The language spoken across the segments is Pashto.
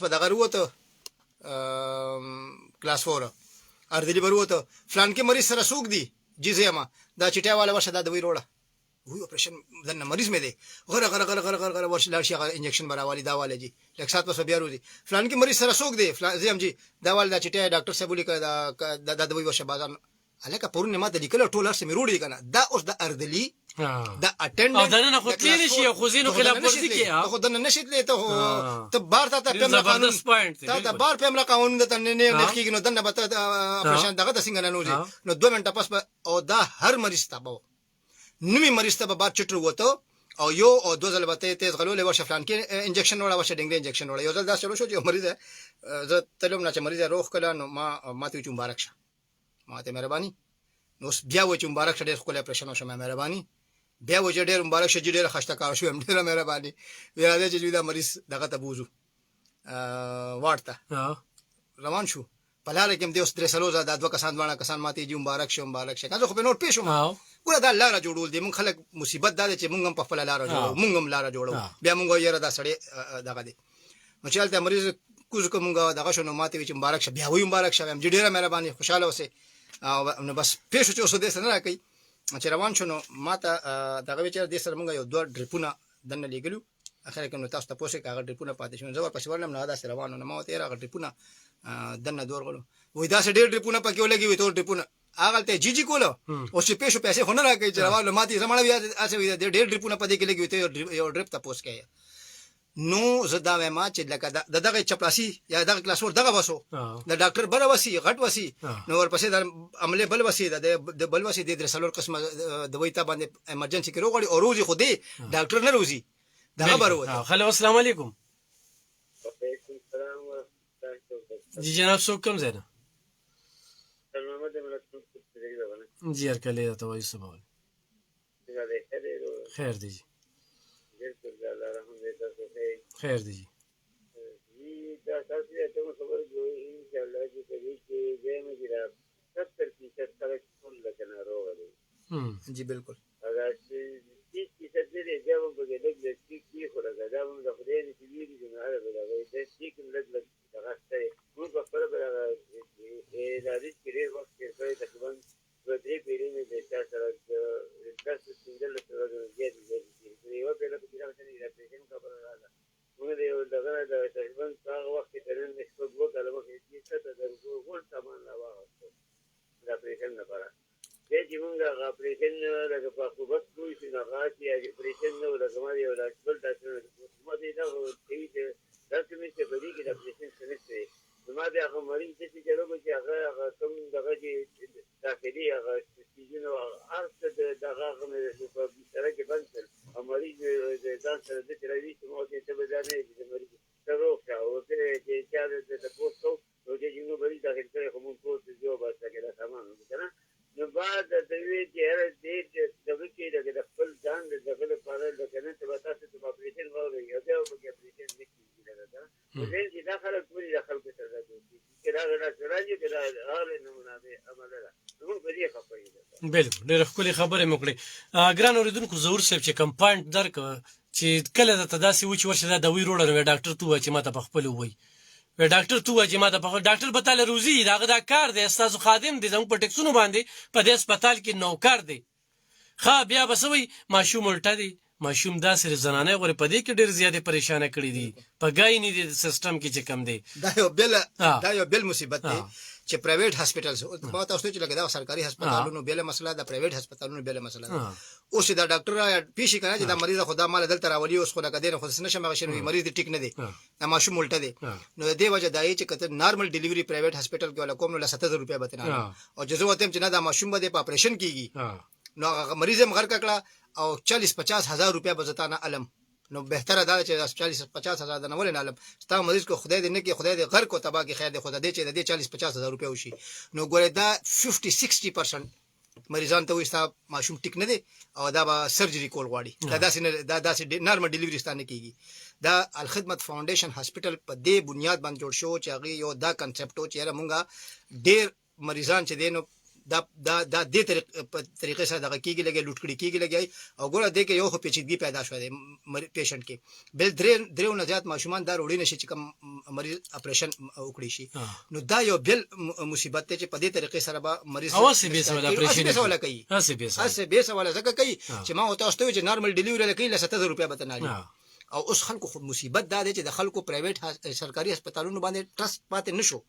په دغه وروته کلاس 4 اردلی وروته فلان کې مریض سره سوق دی جزیه ما دا چټیا والا ورشه دا دوی روړه وی اپریشن دنه مریض مې دی غره غره غره غره غره ورشه لاړ شي انجکشن براوالي دا والا جی لکه سات په بیا روزي فلان کې مریض سره سوق دی زم جی دا والا دا چټیا ډاکټر صاحب لیکه دا دوی ورشه بازار الکه پرونه ما د لیکل ټول هر څه مې روړي کنه دا اوس د اردلی دا اټندنس او دنه خو تللی شي خو زینو خلاف ورزي کې خو دنه نشي تللی ته بار ته پملا قانون ته بار پملا قانون د تنه نه لکه نو دنه به اپریشن دغه د څنګه نه نوځي نو 2 منټه پس او دا هر مریض ته به نوې مریض ته به بار چټر وته او یو او دو ځله به تیز غلولې ورشه فلان کې انجکشن وړه ورشه ډنګ انجکشن وړه یو ځل دا شروع شو چې مریض زه تلم نه چې مریض روغ کړه نو ما ته مبارک شه ما ته مهرباني نو بیا و چې مبارک شه ډېر خپل اپریشن وشه مهرباني بیا و چې ډېر مبارک شه ډېر خشته کار شو ډېر مهرباني بیا دې چې دا مریض دغه ته بوزو ورته روان شو په لار کې هم د اوس درې سلوزه د دوه کسان باندې کسان ماته جی مبارک شه کله خو په نوٹ پېښو ګوره دا لار جوړول دي مونږ خلک مصیبت دا چې مونږ هم په خپل لار جوړو مونږ هم لار جوړو بیا مونږ یې را دا سړی دغه دي نو چې الته مریض کوز کومګه دغه شنو ماته چې مبارک شه بیا وی مبارک شه هم ډېر مهرباني خوشاله اوسه نو بس پېښو چې اوس دې سره نه کوي چې روان شنو ماته دغه وچر دې سره مونږ یو دوه ډریپونه دنه لګلو اخر کې نو تاسو ته پوښتنه هغه ډریپونه پاتې شو زه ورپسې ورنم نه دا سره روانو نه ما ته هغه ډریپونه دنه دور غلو وې دا سه ډېر ډریپونه پکې ولګي وي ته ډریپونه هغه ته جی کوله او چې پېښو پیسې خو نه راکې چې روانو ماته زمانه بیا اسه وي ډېر ډریپونه پدې کې لګي ته یو ډریپ ته پوس کې نو زدا ما چې لکه دغه چپلاسي یا دغه کلاس ور دغه وسو د ډاکټر بل وسی غټ وسی نو ورپسې د عمله بل وسی د بل وسی د درسلور قسمه د وېتا باندې ایمرجنسي کې روغړي او روزي خو دې ډاکټر نه روزي دا خبر وته خلو السلام علیکم جی جناب څوک کوم ځای نه جی هر کله ته وایي سبا خیر دی خیر دی دا تاسو ته کوم خبر جوړی ان شاء الله چې کله چې زم جرا 70% خلک ټول لکه ناروغ دي جی بالکل اگر چې 30% دې ځو په دې د کې خو راځي دا موږ د خدای دې چې ویلي چې نه راځي دا دې چې کوم لږ هغه څه موږ په خبره به دا دې چې ډېر وخت کې تقریبا د دې پیری نه د تاسو سره تاسو څنګه سره دې یو په لکه چې راځي دا پیژن خبره راځي موږ دې دغه د تقریبا هغه وخت کې ترن نشو دوه کاله وخت چې څه د ټول سامان لا واغسته دا پیژن نه پاره چې موږ هغه پیژن لکه په خوبت کوی چې نه راځي هغه پیژن نو لکه ما یو لا بل تاسو ما دې دا چې دا کومې چې بری کې د پیژن څه نه ما دې هغه مریض چې جوړو چې هغه کوم دغه چې داخلي هغه سيزونه ارڅ دغه غمه په سره کې بند مریض د ځان سره د تروي چې مو ته څه بدانه چې مریض تروخه او ته چې چا د پوسټو او چې نو بری داخل کړي کوم پوسټ جو باسه کې دا سامان کنه نو بعد د دې چې هر دې د وکی د خپل ځان د خپل لپاره د کنه ته تاسو ته اپریشن وره یو دا په اپریشن نه کیږي دا نو چې داخله ټول داخل کې تر راځي چې دا راځي چې دا هر نمونه به عمل ده نو په دې خبرې بالکل ډېر خپل خبره مو کړې ګران اوریدونکو زور صاحب چې کم پوینټ درک چې کله د تداسي و چې ورشه دا دوی روړل وی ډاکټر تو چې ماته په خپل وای وی ډاکټر تو چې ماته په ډاکټر بتاله روزي دا کار دی استاد خادم دي زموږ په ټیکسونو باندې په دې هسپتال کې نوکر دی خا بیا بسوي ماشوم الټا دی ماشوم داسې زنانه غوړي په دې کې ډېر زیاده پریشان کړي دي په ګاینې دي سیستم کې چې کم دی دا یو بل مصیبت دی چې پرایویټ هسپتالز په تاسو چې لګا دا سرکاري هسپتالونو بل مسله دا پرایویټ هسپتالونو بل مسله اوس دا ډاکټر پیشي کنه چې دا مریض خدا مال دلته راولي اوس خو لګا دې خو څه نشه مغشن وي مریض ټیک نه دی دا ماشوم الټه دی نو دې وجه دای چې کته نارمل ډیلیوري پرایویټ هسپتال کې ولا کوم نو 70 روپیا به تنه او جزو وته چې نه دا ماشوم به په اپریشن کیږي نو هغه مریض هم غر کړه او 40-50 هزار روپیا به زتانه علم نو بهتره دا چې 40-50 هزار د نور نه علم ستا مریض کو خدای دې نه کې خدای دې غر کو تبا کې خیر دې خدای دې چې دې 40-50 هزار روپیا وشي نو ګوره دا 50-60% مریضان ته وستا ماشوم ټیک نه دی او دا به سرجری کول غواړي دا داسې نارمل ډیلیوري ستانه کیږي دا الخدمت فاونډیشن هسپتال په دې بنیاد باندې جوړ شو چې هغه یو دا کنسپټ و چې مونږه ډیر مریضان چې دینو دا دې طریقې سره دغه کېږي لګي لوټ کړي کېږي لګي او ګوره دې کې یو خو پیچیدګي پیدا شوه دی پیشنټ کې بل درېو نه زیات ماشومان دا وړي نشي چې کوم مریض اپریشن وکړي شي نو دا یو بل مصیبت دی چې په دې طریقې سره به مریض اوسې به سوال اپریشن سوال کوي اسه به سوال زکه کوي چې ما او تاسو ته چې نارمل ډیلیوري لکې ل 7000 روپیا به تنالي او اوس خلکو خو مصیبت دا دی چې د خلکو پرایویټ سرکاري هسپتالونو باندې ټرست پاتې نشو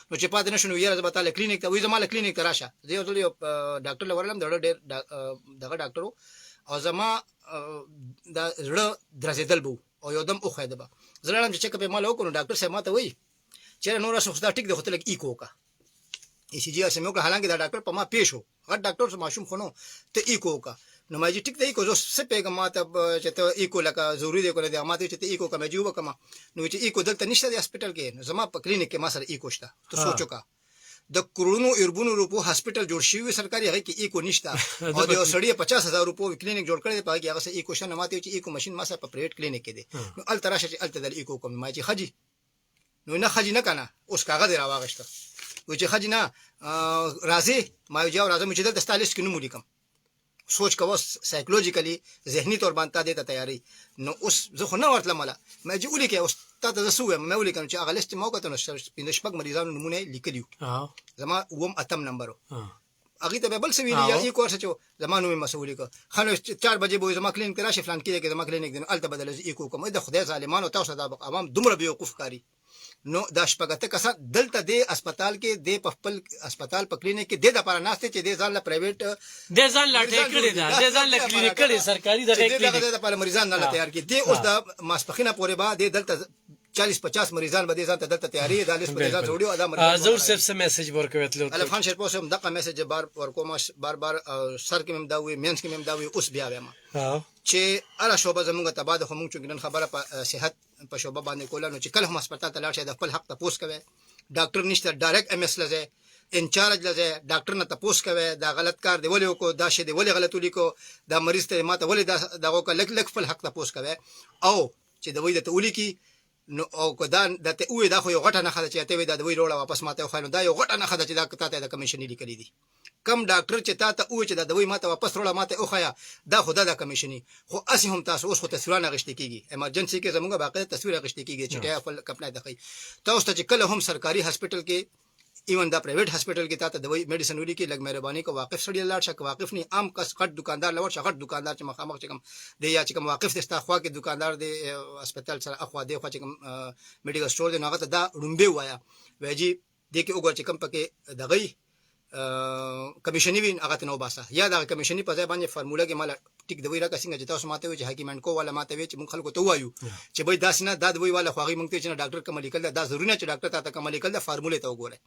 نو چې پاتې نشو نو یاره هسپتال کلینیک ته وې زماله کلینیک ته راشه زه یو ډاکټر لورلم دغه ډاکټر او زما دا زړه درځېدل بو او یو دم اوخه ده زړه لم چې چک په مال وکړو ډاکټر صاحب ماته وې چې نور څه خدا ټیک ده خو ته لګ ایکو کا ای سی جی اسمه کو حالانکه دا ډاکټر په ما پیښ هو غټ ډاکټر سره ماشوم خونو ته ایکو کا نو ما چې ټیک دی کو زه څه پیغام ماته چې ته ایکو لکه ضروری دی کوله د ماته چې ته ایکو کمه جوړ کما نو چې ایکو دلته نشته د هسپتال کې نو زما په کلینیک کې ما سره ایکو شته ته سوچو کا د کروڑونو اربونو روپو هسپتال جوړ شوی سرکاري هغه کې ایکو نشته او د سړی 50000 روپو کلینیک جوړ کړی په هغه سره ایکو شنه ماته چې ایکو ماشين ما سره په پرایویټ کلینیک کې دی نو ال تراشه چې ال تدل ایکو کوم ما چې خجی نو نه خجی نه کنه اوس کاغذ راواغشته و چې خجی نه راځي ما یو جواب راځم چې د ستالس کې نو مولي سوچ کوو سایکولوژیکلی ذهني تور باندې ته تیاری نو اوس زه خو نه ورتلم مله ما چې ولي کې اوس ته زسوه مې ولي کوم چې هغه لیست موقع ته نو شپږ مریضانو نمونه لیکلیو زما ووم اتم نمبرو هغه ته بل څه ویلی یا یو کورس چې زمانو مې مسؤلی کو خلک 4 بجې به زما کلینیک راشي فلان کې زما کلینیک دین الته بدل زی کو کوم د خدای ظالمانو تاسو د عوام دومره بیوقوف کاری نو دا شپږته کسه دلته د اسپیټال کې د خپل اسپیټال په کلینیک کې د لپاره ناشته چې د ځان له پرایویټ د ځان لاټه کړی دا د ځان له کلینیک کړي سرکاري دغه کلینیک د لپاره مریضان نه تیار کړي د اوس د ماسپخینه پورې با د دلته 40-50 مریضان به دې ځان ته دلته تیاری د لیست په ځان جوړیو ادا مریضان زور صرف سم میسج ورکوي تل الفان شیر پوسم دغه میسج بار ورکوم بار سر کې مم دا وي مینس کې مم دا وي اوس بیا وایم چې اله شوبه زمونږ ته بعد خو مونږ چې نن خبره په صحت په شوبه باندې کوله نو چې کله هم هسپتال ته لاړ شي د خپل حق ته پوس کوي ډاکټر نشته ډایرکټ ام اس لزه انچارج لزه ډاکټر نه تاسو کوي دا غلط کار دی ولې کو دا شی دی ولې غلط ولیکو دا مریض ته ماته ولې دغه لک خپل حق ته پوس کوي او چې دوی د تولی کی نو او کدا د ته وې دا خو یو غټه نه خاله چې ته وې دا دوی روړه واپس ماته خو نو دا یو غټه نه خاله چې دا کته د کمیشن لیکلې دي کم ډاکټر چې تا ته وې چې دا دوی ماته واپس روړه ماته او خیا دا خدا د کمیشني خو اسی هم تاسو اوس خو تصویرونه غشتي کیږي ایمرجنسي کې زموږه باقاعده تصویر غشتي کیږي چې ټا خپل کپنه دخی تاسو ته چې کله هم سرکاري هسپتال کې ایون دا پرایویټ هسپتال کې تاسو دوی میډیسن وری کې لګ مهرباني کو واقف سړی لاړ شک واقف نه عام کس غټ دکاندار لور شغټ دکاندار چې مخامخ چې کوم دی یا چې کوم واقف دستا خوا کې دکاندار دی هسپتال سره اخوا دی خو چې کوم میډیکل سٹور دی نو هغه ته دا رومبه وایا وایي دې کې وګور چې کوم پکې دغې کمیشنی وین هغه ته نو باسه یا دا کمیشنی په ځای باندې فارموله کې مال ټیک دوی راکا څنګه چې تاسو ماته وي چې حکیمان کو ولا ماته وي چې مونږ خلکو ته وایو چې به داس نه دا دوی والا خوغي مونږ ته چې ډاکټر کوم لیکل دا ضروري نه چې ډاکټر ته کوم لیکل دا فارموله ته وګوره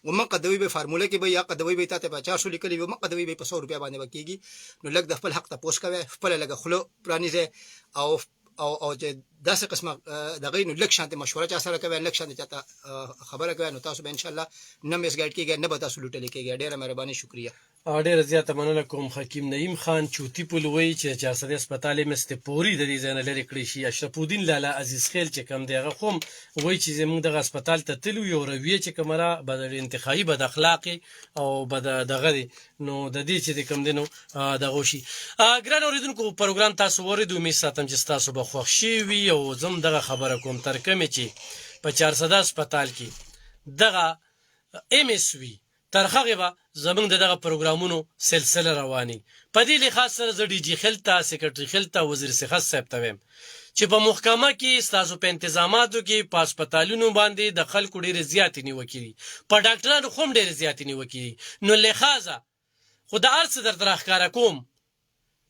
ومن قدوی به فارموله کې به یا قدوی به ته 400 لیکلی ومن قدوی به په 100 روپیا باندې وکیږي نو لګ د خپل حق ته پوس کوي خپل لګ خلو پرانیزه او چې داسې قسمه دغه نو لک شانته مشوره چا سره کوي لک شانته چاته خبره کوي نو تاسو به ان شاء الله نم اس گایډ کیږي نه به تاسو لوټل کیږي ډیره مهرباني شکریا ډیره زیاته مننه کوم حکیم نعیم خان چوتی پلوي چې 400 هسپتال مست پوری د دې ځای لري کړی شي اشرف الدین لالا عزیز خیل چې کم دیغه خوم وای چې زموږ د هسپتال ته تلو یو رویه چې کمره بدل انتخابي بد اخلاقی او بد دغه نو د دې چې کم دینو دغه شي ګران اوریدونکو پروګرام تاسو وریدو می ساتم چې تاسو به خوښ شي وي او زم دغه خبره کوم تر کومه چې په 400 هسپتال کې دغه ام اس وی ترخه به زمونږ دغه پروګرامونو سلسله رواني په دې لحاظ سره د ډي جی خلتا سیکریټری خلتا وزیر صحت صاحب ته ویم چې په محکمه کې تاسو په تنظیماتو کې په هسپتالونو باندې د خلکو ډېر زیات نیوکې په ډاکټرانو هم ډېر زیات نیوکې نو لحاظه خدای ارڅ در راخاره کوم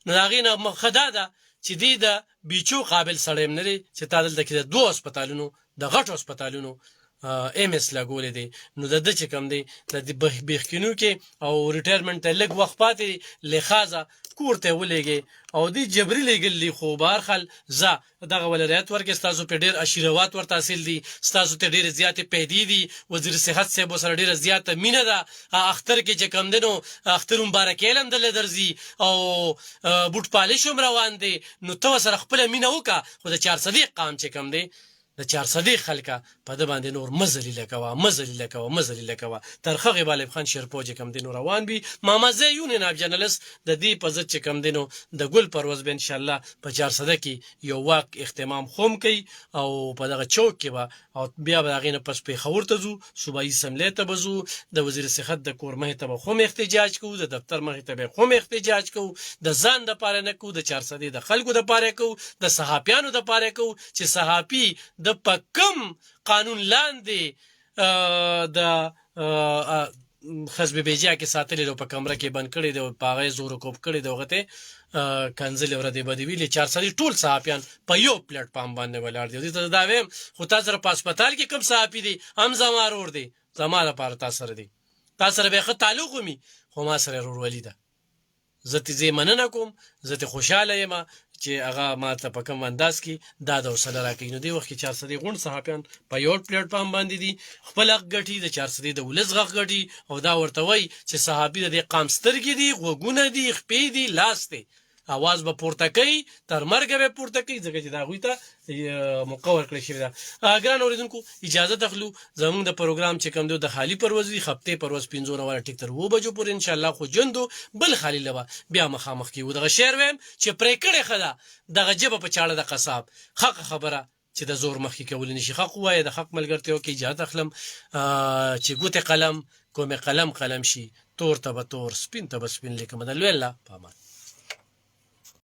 نو هغه نه مخدا ده چې دې د بیچو قابل سړیم نه چې تعدل د کې دوه هسپتالونو د غټو هسپتالونو ام اس لګولې دي نو د چې کم دی د بخکینو کې او ریټایرمنټ ته لګ وخت پاتې لخوا کورته ولېږي او دی جبري لګلې خو بارخل ز دغه ولایت ورکه تاسو په ډېر اشیروات ور تحصیل دي تاسو ته ډېر زیاتې پیدې دي وزیر صحت صاحب سره ډېر زیاته مینه ده اختر کې چې کم دنو اختر مبارک علم دل درځي او بوټ پالش هم روان دي نو تو سره خپل مینه وکا خو د 400 قام چې کم دی د 400 خلکا په د باندې نور مزلی لکوا ترخه غالب خان شیرپو چې کم دینو روان بي ماما زيون ناب جرنالست د دې په ځت چې کم دینو د ګل پروز به ان شاء الله په 400 کې یو واک اختتام خوم کوي او په دغه چوک کې به او بیا به غینه پس په خور ته زو صوبایي سملې ته بزو د وزیر صحت د کور مه ته خوم احتجاج کو د دفتر مه ته خوم احتجاج کو د ځان د پاره نه کو د 400 د خلکو د پاره کو د صحافیانو د پاره کو چې صحافي د پکم قانون لاندې د حزب بیجا کې ساتلې په کمره کې بند کړي د پاغې زور کوب کړي دغه کنزل ور دی بدوی له 400 ټول صحافیان په یو پلیټ فارم باندې ولاړ دي ته دا ویم خو تاسو په هسپتال کې کوم صحافي دي هم زمار ور دي زما لپاره تاسو دي تاسو به تعلق می خو ما سره ورولې ده زه زه مننه کوم زه خوشاله یم چې هغه ما ته په کوم انداز کې دا د وسله راکې نو دی وخت 400 غون صحافیان په یو پلیټ فارم باندې دي خپل حق غټي د 400 د ولز غږ غټي او دا ورته وای چې صحافي د قام سترګې دي غوګونه دي خپې دي لاس دي आवाज به پورته کوي تر مرګ به پورته کوي ځکه چې دا غوي ته مقور کړی شوی دا ګران اوریدونکو اجازه تخلو زموږ د پروګرام چې کوم د خالی پروز دی هفته پروز 15 نومبر ټیک تر 2 بجو پورې ان شاء الله خو جندو بل خالی لبا بیا مخامخ کیو دغه شعر ویم چې پرې کړي خدا دغه جبه په چاړه د قصاب حق خبره چې د زور مخکې کول نشي حق وای د حق ملګرتیا کې اجازه تخلم چې ګوته قلم کومه قلم شي تور ته به تور سپین ته به سپین لیکم د الله پامه